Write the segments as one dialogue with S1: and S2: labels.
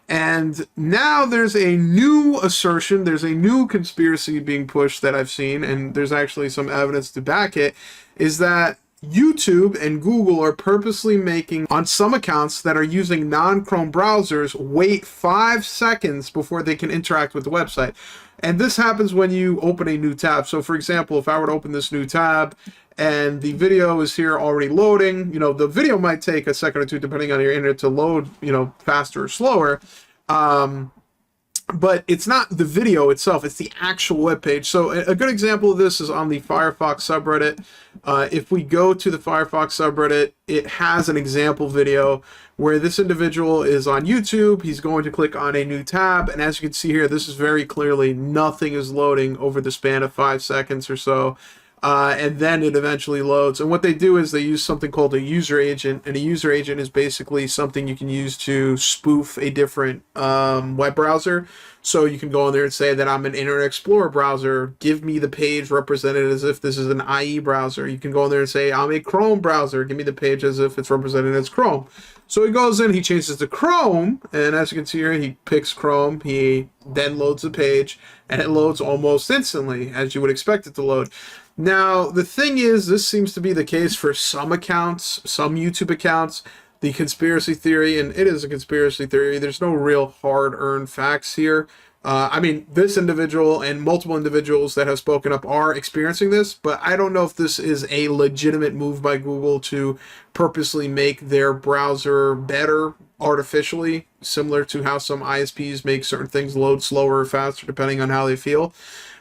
S1: And now there's a new assertion, there's a new conspiracy being pushed that I've seen, and there's actually some evidence to back it, is that YouTube and Google are purposely making, on some accounts that are using non-Chrome browsers, wait 5 seconds before they can interact with the website. And this happens when you open a new tab. So for example, if I were to open this new tab and the video is here already loading, the video might take a second or two depending on your internet to load, faster or slower. But it's not the video itself, it's the actual web page. So a good example of this is on the FireFox subreddit. If we go to the FireFox subreddit, it has an example video where this individual is on YouTube. He's going to click on a new tab, and as you can see here, this is very clearly nothing is loading over the span of 5 seconds or so. And then it eventually loads. And what they do is they use something called a user agent. And a user agent is basically something you can use to spoof a different web browser. So you can go in there and say that I'm an Internet Explorer browser. Give me the page represented as if this is an IE browser. You can go in there and say I'm a Chrome browser. Give me the page as if it's represented as Chrome. So he goes in, he changes to Chrome, and as you can see here, he picks Chrome. He then loads the page, and it loads almost instantly, as you would expect it to load. Now, the thing is, this seems to be the case for some accounts, some YouTube accounts. The conspiracy theory, and it is a conspiracy theory, there's no real hard-earned facts here. I mean, this individual and multiple individuals that have spoken up are experiencing this, but I don't know if this is a legitimate move by Google to purposely make their browser better artificially, similar to how some ISPs make certain things load slower or faster depending on how they feel.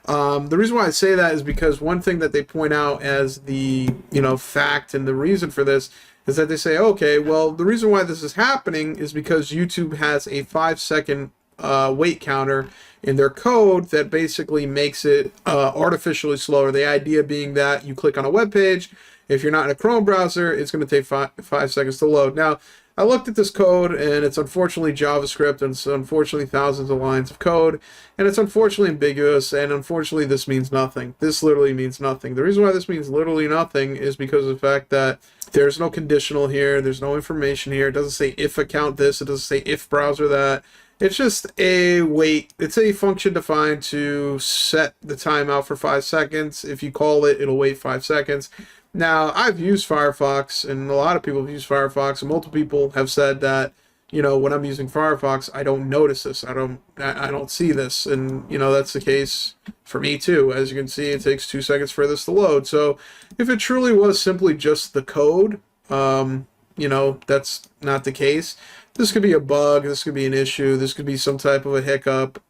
S1: The reason why I say that is because one thing that they point out as the fact and the reason for this is that they say, okay, well, the reason why this is happening is because YouTube has a 5-second wait counter in their code that basically makes it artificially slower. The idea being that you click on a web page, if you're not in a Chrome browser, it's going to take 5 seconds to load. Now, I looked at this code, and it's unfortunately JavaScript, and it's unfortunately thousands of lines of code, and it's unfortunately ambiguous, and unfortunately this means nothing. This literally means nothing. The reason why this means literally nothing is because of the fact that there's no conditional here, there's no information here, it doesn't say if account this, it doesn't say if browser that. It's just a wait. It's a function defined to set the timeout for 5 seconds. If you call it, it'll wait 5 seconds. Now, I've used FireFox, and a lot of people have used FireFox, and multiple people have said that, when I'm using FireFox, I don't notice this. I don't see this, and, that's the case for me, too. As you can see, it takes 2 seconds for this to load. So, if it truly was simply just the code, that's not the case. This could be a bug, this could be an issue, this could be some type of a hiccup.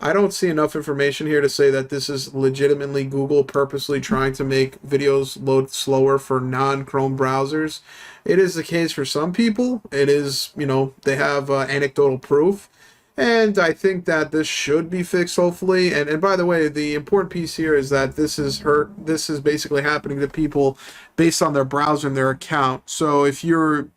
S1: I don't see enough information here to say that this is legitimately Google purposely trying to make videos load slower for non-Chrome browsers. It is the case for some people. It is, they have anecdotal proof. And I think that this should be fixed, hopefully. And by the way, the important piece here is that this is basically happening to people based on their browser and their account. So if you're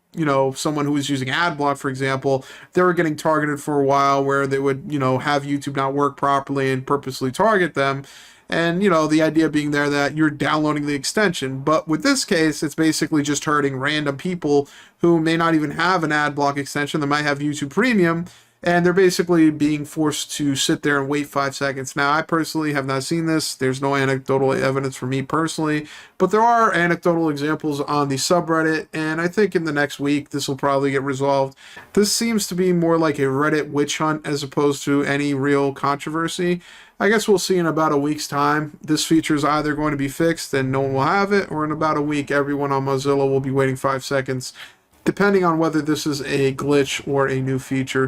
S1: someone who was using AdBlock, for example, they were getting targeted for a while where they would, have YouTube not work properly and purposely target them. And, the idea being there that you're downloading the extension. But with this case, it's basically just hurting random people who may not even have an AdBlock extension. They might have YouTube Premium, and they're basically being forced to sit there and wait 5 seconds. Now, I personally have not seen this. There's no anecdotal evidence for me personally, but there are anecdotal examples on the subreddit, and I think in the next week this will probably get resolved. This seems to be more like a Reddit witch hunt as opposed to any real controversy. I guess we'll see in about a week's time. This feature is either going to be fixed and no one will have it, or in about a week everyone on Mozilla will be waiting 5 seconds, depending on whether this is a glitch or a new feature.